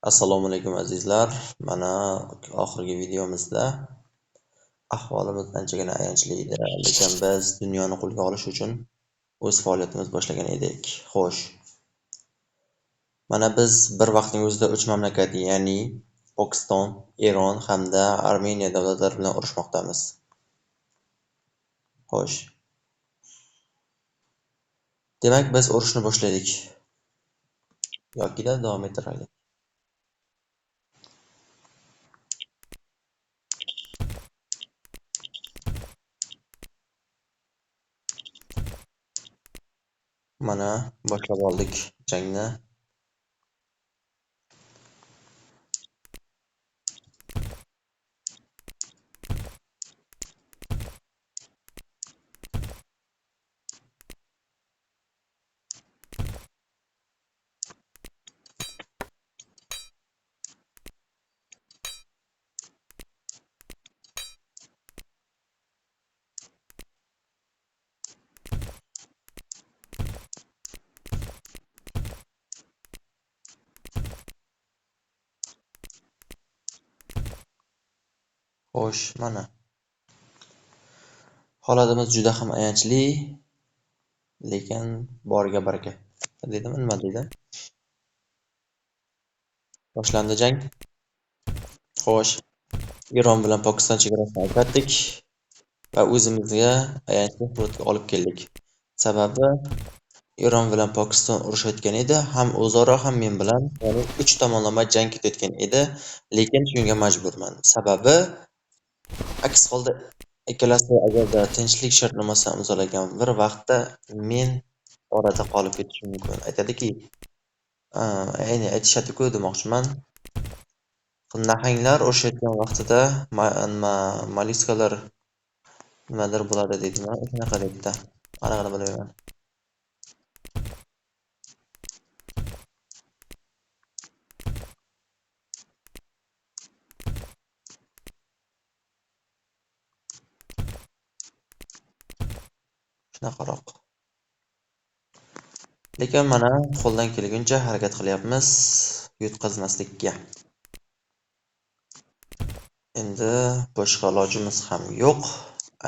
Assalomu alaykum azizlar. Mana oxirgi videomizda ahvolimiz anchagina ayanchli edi, lekin biz dunyoni qo'lga olish uchun o'z faoliyatimizni boshlagan edik. Xo'sh, mana biz bir vaqtning o'zida 3 mamlakat, ya'ni Pokiston, Eron hamda Armeniya davlatlari bilan urushmoqdamiz. Xo'sh. Demak, biz urushni boshladik. Yoki-da davom ettiraylik. Mana boshlab oldik jangni. Xo'sh, mana holatimiz juda ham ayanchli, lekin boriga baraka. Deydimi, nima deydi? Boshlandi jang. Xo'sh, Eron bilan Pokiston chegarasini ajratdik va o'zimizga ayanchli holatga olib keldik. Sababi Eron bilan Pokiston urushayotgan edi, ham o'zaro ham men bilan, ya'ni 3 tomonlama jang ketayotgan edi, lekin shunga majburman. Sababi aks holda ikkalasi agarda tinchlik shartnomasini imzolagan bir vaqtda men orada qolib ketishim mumkin. Aytadiki, ya'ni aytishadi-ku demoqchiman. Nahanglar urushayotgan vaqtida maliskalar nimadir bo'ladi deydimi? Shunaqa debdi. Anig'ini bilmayman. Shunaqaroq. Lekin mana qo'ldan kelguncha harakat qilyapmiz yutqazmaslikka. Endi boshqa ilojimiz ham yo'q.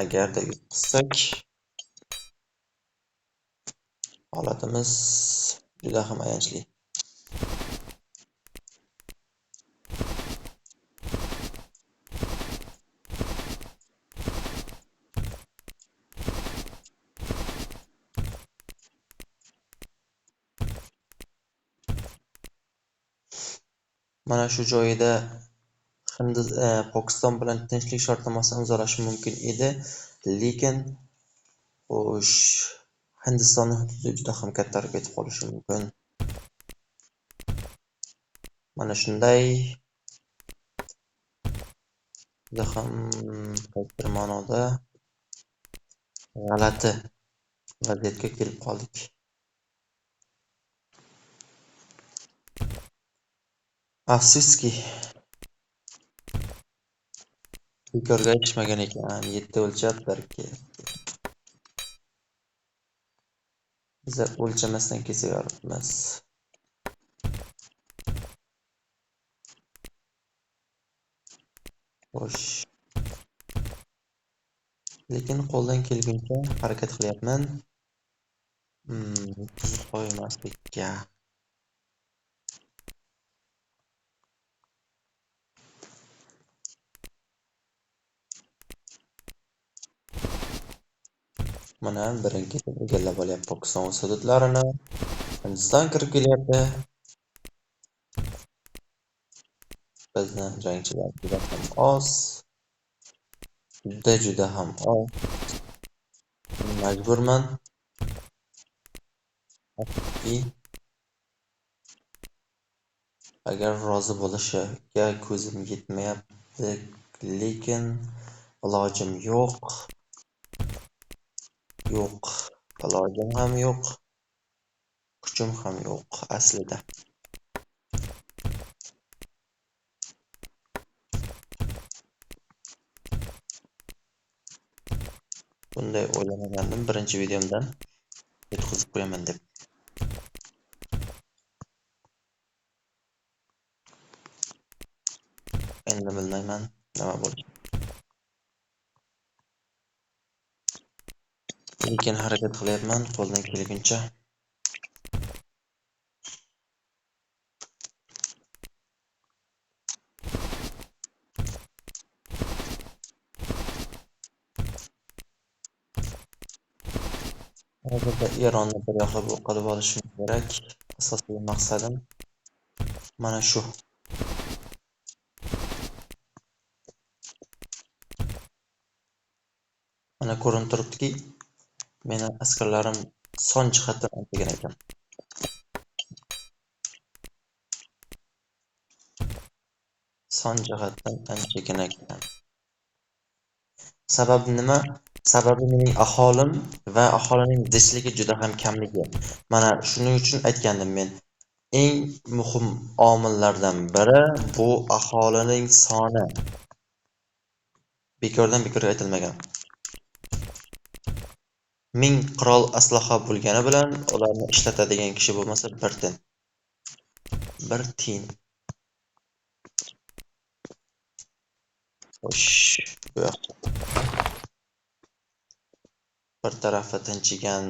Agarda yutqazsak, holatimiz juda ham ayanchli. Mana shu joyida Pokiston bilan tinchlik shartnomasini imzolashi mumkin edi, lekin xo'sh, Hindistonning hududi juda ham kattaroq ketib qolishi mumkin. Mana shunday juda ham bir ma'noda g'alati vaziyatga kelib qoldik. Afsuski, bekorga aytishmagan ekan, 7 o'lchab balki. Biz o'lchamasdan kesaveribmiz. Xo'sh. Lekin qo'ldan kelguncha harakat qilyapman. Tuzib qo'ymaslikka. Mana birin-ketin egallab olyapti Pokiston o'z hududlarini. Hindiston kirib kelyapti. Bizni jangchilar juda ham oz. Juda ham oz. Majburman. Agar rozi bo'lishiga ko'zim yetmayapti, lekin ilojim yo'q. Ilojim ham yo'q. Kuchim ham yo'q aslida. Bunday o'ylamagandim birinchi videomdan. Yutqazib qo'yaman deb. Endi bilmayman nima bo'lishi. Lekin harakat qilyapman qo'ldan kelguncha. Hozirda Eronni bir yoqlab qilib olishim kerak. Asosiy maqsadim mana shu. Mana ko'rinib turibdiki, meni askarlarim son jihatdan anchagan ekan. Son jihatdan anchagan ekan. Sababi nima? Sababi mening aholim va aholining zichligi juda ham kamligi. Mana shuning uchun aytgandim men. Eng muhim omillardan biri bu aholining soni. Bekordan bekorga aytilmagan. 1000 qirol aslaha bo'lgani bilan ularni ishlatadigan kishi bo'lmasa bir tiyin. Bir tiyin. Xo'sh, bu yoqda bir tarafi tinchigan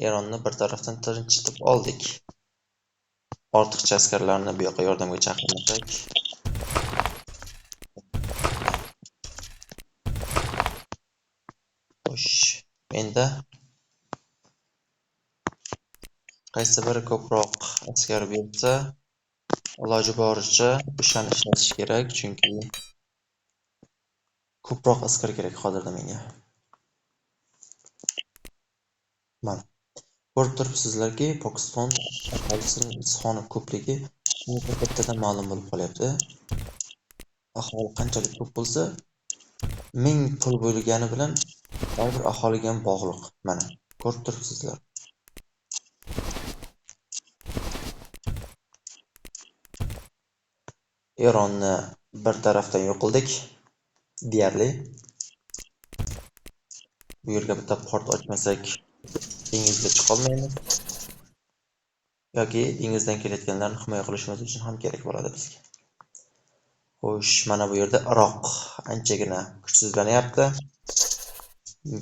Eronni bir tarafdan tinchitib oldik. Ortiqcha askarlarni bu yoqqa yordamga chaqirmasak. Xo'sh, endi qaysi biri ko'proq askar bersa, iloji boricha o'shani ishlatish kerak, chunki ko'proq askar kerak hozirda menga. Mana ko'rib turibsizlarki, Pokiston aholisining soni ko'pligi bittadan ma'lum bo'lib qolyapti. Aholi qanchalik ko'p bo'lsa, 1000 pul bo'lgani bilan baribir aholiga ham bog'liq. Mana ko'rib turibsizlar. Eronni bir tarafdan yo'q qildik deyarli. Bu yerga bitta port ochmasak dengizga chiqa olmaymiz. Yoki dengizdan kelayotganlarni himoya qilishimiz uchun ham kerak bo'ladi bizga. Xo'sh, mana bu yerda Iroq anchagina kuchsizlanyapti.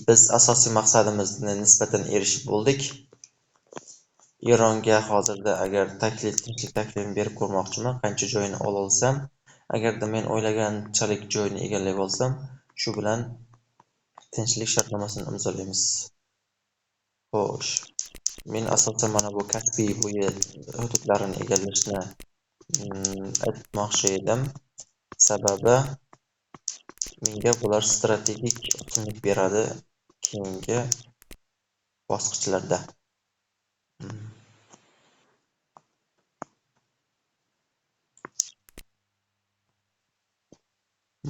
Biz asosiy maqsadimizni nisbatan erishib bo'ldik. Eronga hozirda agar tinchlik taklifini berib ko'rmoqchiman, qancha joyini ola olsam, agarda men o'ylaganchalik joyni egallab olsam, shu bilan tinchlik shartnomasini imzolaymiz. Xo'sh, men asosan mana bu Kaspiy bo'yi hududlarini egallashni aytmoqchi edim. Sababi menga bular strategik ustunlik beradi keyingi bosqichlarda.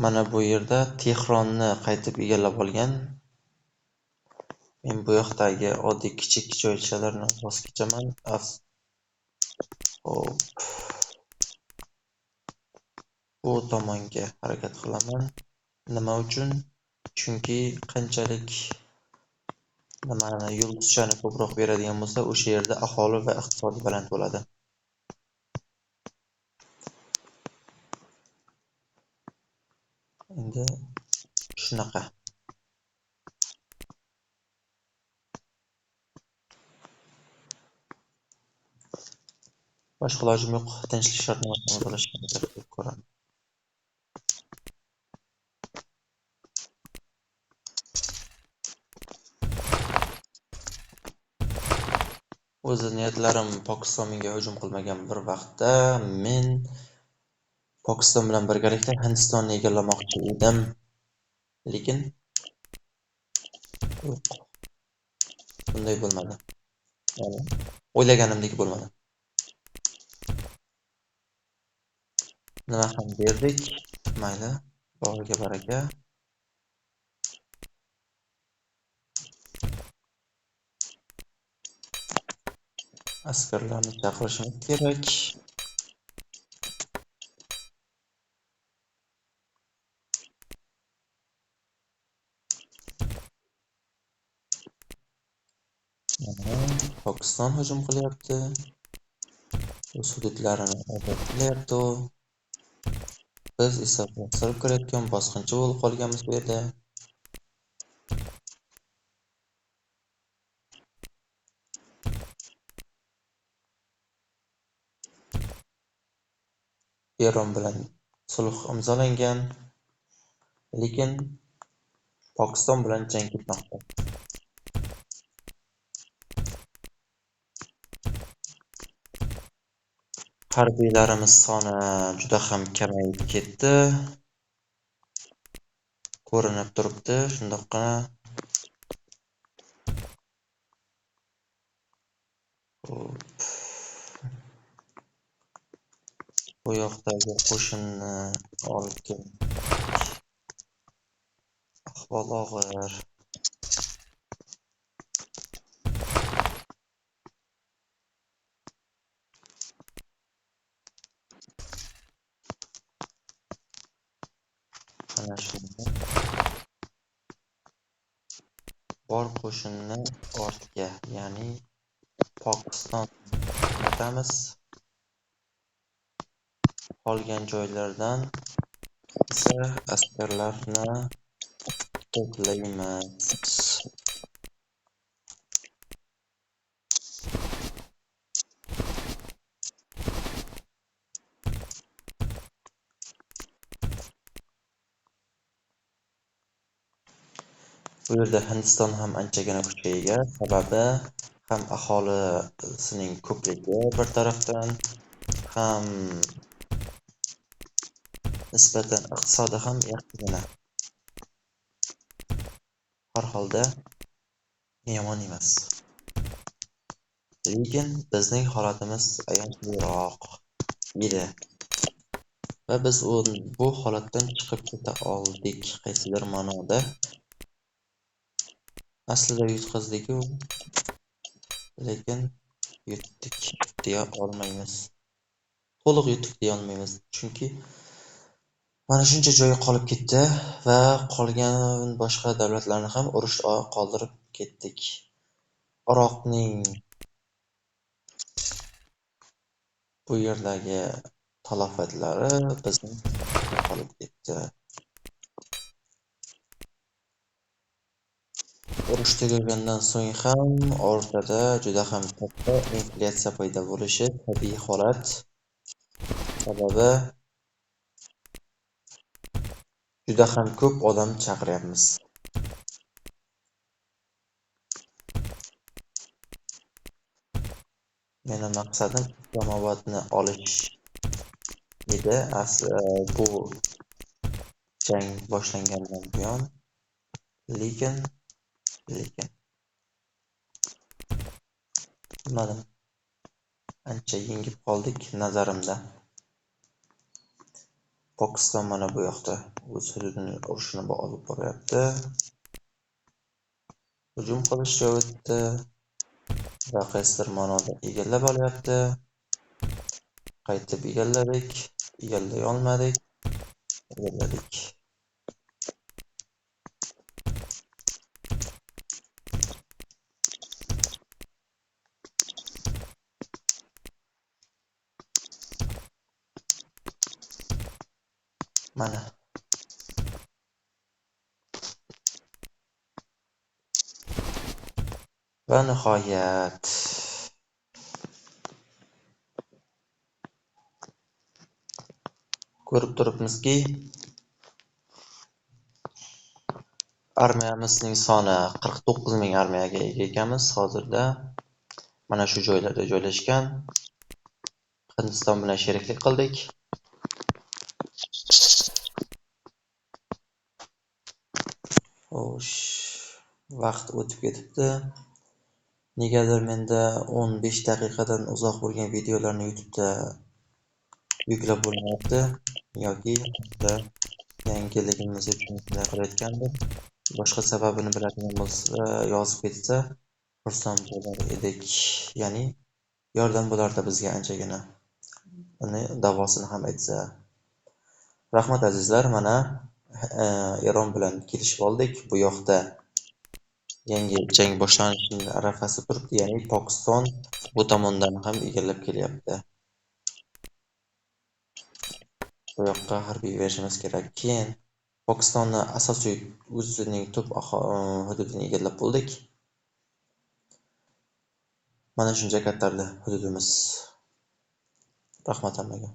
Mana bu yerda Tehronni qaytib egallab olgan. Men bu yoqdagi oddiy kichik joychalarni voz kechaman. Hop. Bu tomonga harakat qilaman. Nima uchun? Chunki qanchalik yulduzchani ko'proq beradigan bo'lsa, o'sha yerda aholi va iqtisod baland bo'ladi. Endi shunaqa. Boshqa ilojim yo'q, tinchlik shartnomasini imzolashga harakat qilib ko'raman. O'z niyatlarim Pokiston menga hujum qilmagan bir vaqtda men Pokiston bilan birgalikda Hindistonni egallamoqchi edim. Lekin yo'q. Bunday bo'lmadi. Ya'ni o'ylaganimdek bo'lmadi. Nima ham berdik? Mayli, boriga baraka. Askarlarni chaqirishimiz kerak. Pokiston hujum qilyapti. o'z hududlarini ozod qilyapti u. Biz esa bostirib kirayotgan bosqinchi bo'lib qolganmiz bu yerda. Eron bilan sulh imzolangan, lekin Pokiston bilan jang ketmoqda. Harbiylarimiz soni juda ham kamayib ketdi. Ko'rinib turibdi, shundoqqina. Bu yoqdagi qo'shinni olib keldik. Ahvol og'ir. Mana shunda bor qo'shinni ortga, ya'ni Pokiston jo'natamiz. Qolgan joylardan esa askarlarni to'playmiz. Bu yerda Hindiston ham anchagina kuchga ega, sababi ham aholisining ko'pligi bir tarafdan, ham nisbatan iqtisodi ham yaxshigina. Har holda yomon emas. Lekin bizning holatimiz ayanchliroq edi va biz bu holatdan chiqib keta oldik qaysidir ma'noda. Aslida yutqazdik-ku, lekin yutdik deya olmaymiz. To'liq yutdik deya olmaymiz, chunki mana shuncha joyi qolib ketdi va qolgan boshqa davlatlarni ham urush qoldirib ketdik. Iroqning bu yerdagi talofatlari bizning qolib ketdi. Urush tugagandan so'ng ham o'rtada juda ham katta inflyatsiya paydo bo'lishi tabiiy holat. Sababi juda ham ko'p odam chaqiryapmiz. Meni maqsadim Islomobodni olish edi. Bu jang boshlangandan buyon, lekin bilmadim, ancha yengib qoldik nazarimda. Pokiston mana bu yoqda o'z hududini urushini olib boryapti. Hujum qilishga o'tdi va qaysidir ma'noda egallab olyapti. Qaytib egalladik, egallay olmadik, egalladik. Mana va nihoyat ko'rib turibmizki, armiyamizning soni 49 ming armiyaga ega ekanmiz hozirda. Mana shu joylarda joylashgan. Hindiston bilan sheriklik qildik. Xo'sh, vaqt o'tib ketibdi. Negadir menda 15 daqiqadan uzoq bo'lgan videolarni YouTube'da yuklab bo'lmayapti, yoki yangiligimiz uchun shunday qilayotgandir. Boshqa sababini biladigan bo'lsa, yozib ketsa xursand bo'lar edik. Ya'ni yordam bo'lardi bizga anchagina. Uni davosini ham aytsa. Rahmat azizlar, mana Eron bilan kelishib oldik. Bu yoqda yangi jang boshlanishining arafasi turibdi, ya'ni Pokiston bu tomondan ham egallab kelyapti. Bu yoqqa harbiy berishimiz kerak. Keyin Pokistonni asosiy o'zining tub hududini egallab bo'ldik. Mana shuncha kattardi hududimiz. Rahmat hammaga.